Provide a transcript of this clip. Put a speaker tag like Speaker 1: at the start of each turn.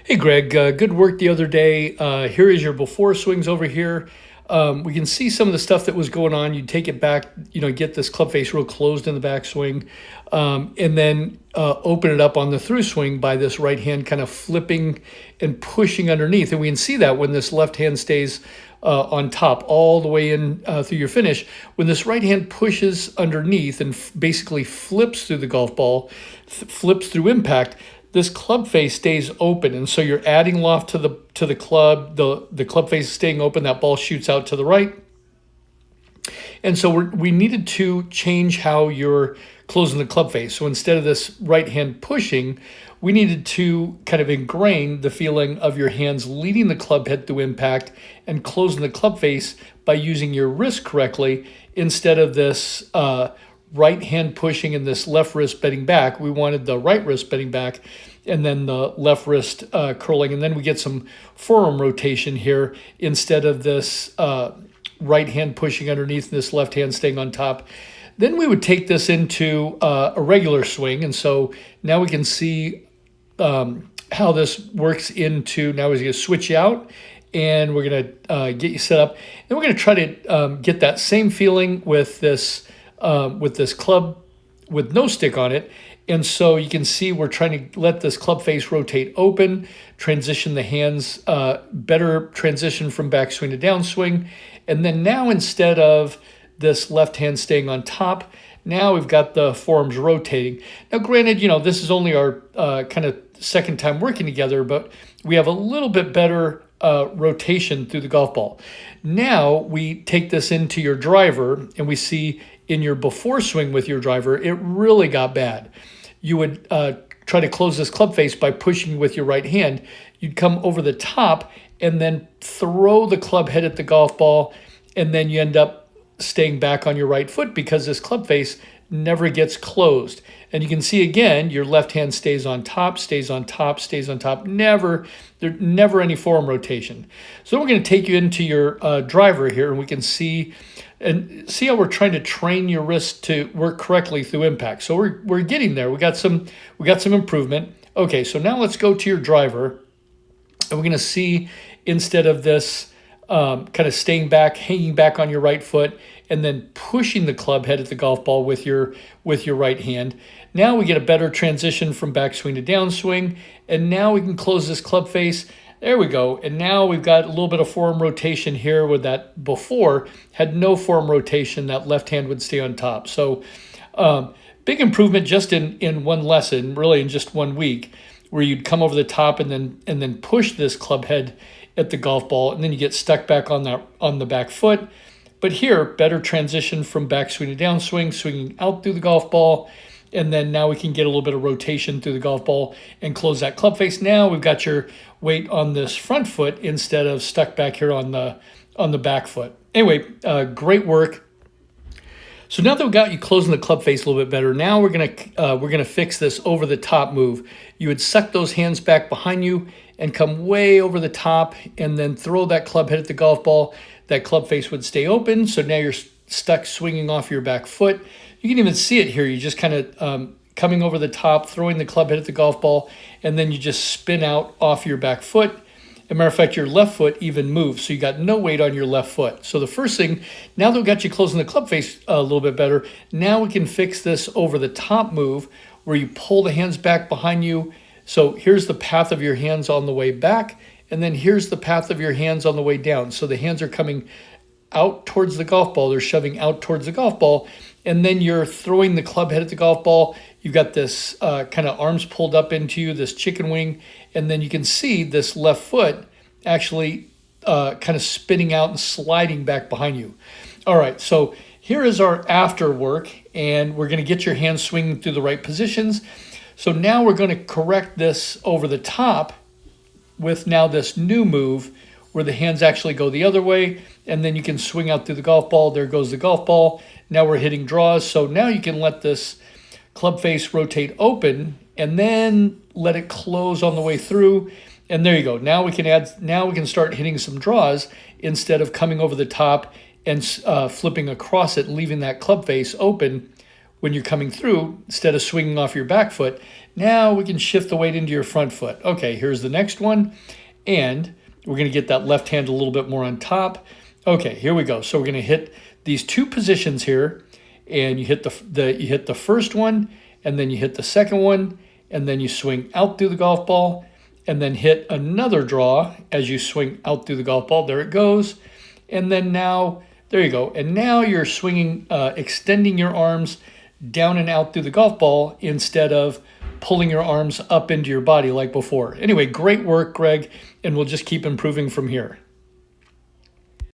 Speaker 1: Hey Greg, good work the other day. Here is your before swings over here. We can see some of the stuff that was going on. You take it back, get this club face real closed in the backswing, and then open it up on the through swing by this right hand kind of flipping and pushing underneath. And we can see that when this left hand stays on top all the way in through your finish. When this right hand pushes underneath and basically flips through the golf ball, flips through impact, this club face stays open, and so you're adding loft to the club. The club face is staying open. That ball shoots out to the right, and so we needed to change how you're closing the club face. So instead of this right hand pushing, we needed to kind of ingrain the feeling of your hands leading the club head through impact and closing the club face by using your wrist correctly instead of this right hand pushing and this left wrist bending back. We wanted the right wrist bending back and then the left wrist curling. And then we get some forearm rotation here instead of this right hand pushing underneath and this left hand staying on top. Then we would take this into a regular swing. And so now we can see how this works into, now we're going to switch you out and we're going to get you set up. And we're going to try to get that same feeling with this club with no stick on it. And so you can see we're trying to let this club face rotate open, transition the hands, better transition from backswing to downswing. And then now instead of this left hand staying on top, now we've got the forearms rotating. Now granted, this is only our kind of second time working together, but we have a little bit better rotation through the golf ball. Now we take this into your driver and we see in your before swing with your driver, it really got bad. You would try to close this club face by pushing with your right hand. You'd come over the top and then throw the club head at the golf ball, and then you end up staying back on your right foot because this club face never gets closed. And you can see again, your left hand stays on top, stays on top, stays on top. Never any forearm rotation. So we're going to take you into your driver here, and we can see how we're trying to train your wrist to work correctly through impact. So we're getting there. We got some improvement. Okay, so now let's go to your driver, and we're going to see instead of this kind of staying back, hanging back on your right foot, and then pushing the club head at the golf ball with your right hand. Now we get a better transition from backswing to downswing, and now we can close this club face. There we go. And now we've got a little bit of forearm rotation here with that before had no forearm rotation. That left hand would stay on top. So big improvement just in one lesson, really in just 1 week, where you'd come over the top and then push this club head at the golf ball, and then you get stuck back on the back foot. But here, better transition from backswing to downswing, swinging out through the golf ball. And then now we can get a little bit of rotation through the golf ball and close that club face. Now we've got your weight on this front foot instead of stuck back here on the back foot. Anyway, great work. So now that we've got you closing the club face a little bit better, now we're gonna fix this over the top move. You would suck those hands back behind you and come way over the top and then throw that club head at the golf ball. That club face would stay open. So now you're stuck swinging off your back foot. You can even see it here. You just kind of coming over the top, throwing the club head at the golf ball, and then you just spin out off your back foot. As a matter of fact, your left foot even moves, so you got no weight on your left foot. So the first thing, now that we've got you closing the club face a little bit better, now we can fix this over the top move where you pull the hands back behind you. So here's the path of your hands on the way back, and then here's the path of your hands on the way down. So the hands are coming out towards the golf ball. They're shoving out towards the golf ball, and then you're throwing the club head at the golf ball. You've got this kind of arms pulled up into you, this chicken wing, and then you can see this left foot actually kind of spinning out and sliding back behind you. All right, so here is our after work, and we're going to get your hands swinging through the right positions. So now we're going to correct this over the top with now this new move where the hands actually go the other way, and then you can swing out through the golf ball. There goes the golf ball. Now we're hitting draws. So now you can let this club face rotate open and then let it close on the way through. And there you go. Now we can start hitting some draws instead of coming over the top and flipping across it, leaving that club face open. when you're coming through, instead of swinging off your back foot, now we can shift the weight into your front foot. Okay, here's the next one. And we're going to get that left hand a little bit more on top. Okay, here we go. So we're going to hit these two positions here, and you hit you hit the first one, and then you hit the second one, and then you swing out through the golf ball, and then hit another draw as you swing out through the golf ball. There it goes. And then now, there you go. And now you're swinging, extending your arms down and out through the golf ball instead of pulling your arms up into your body like before. Anyway, great work, Greg, and we'll just keep improving from here.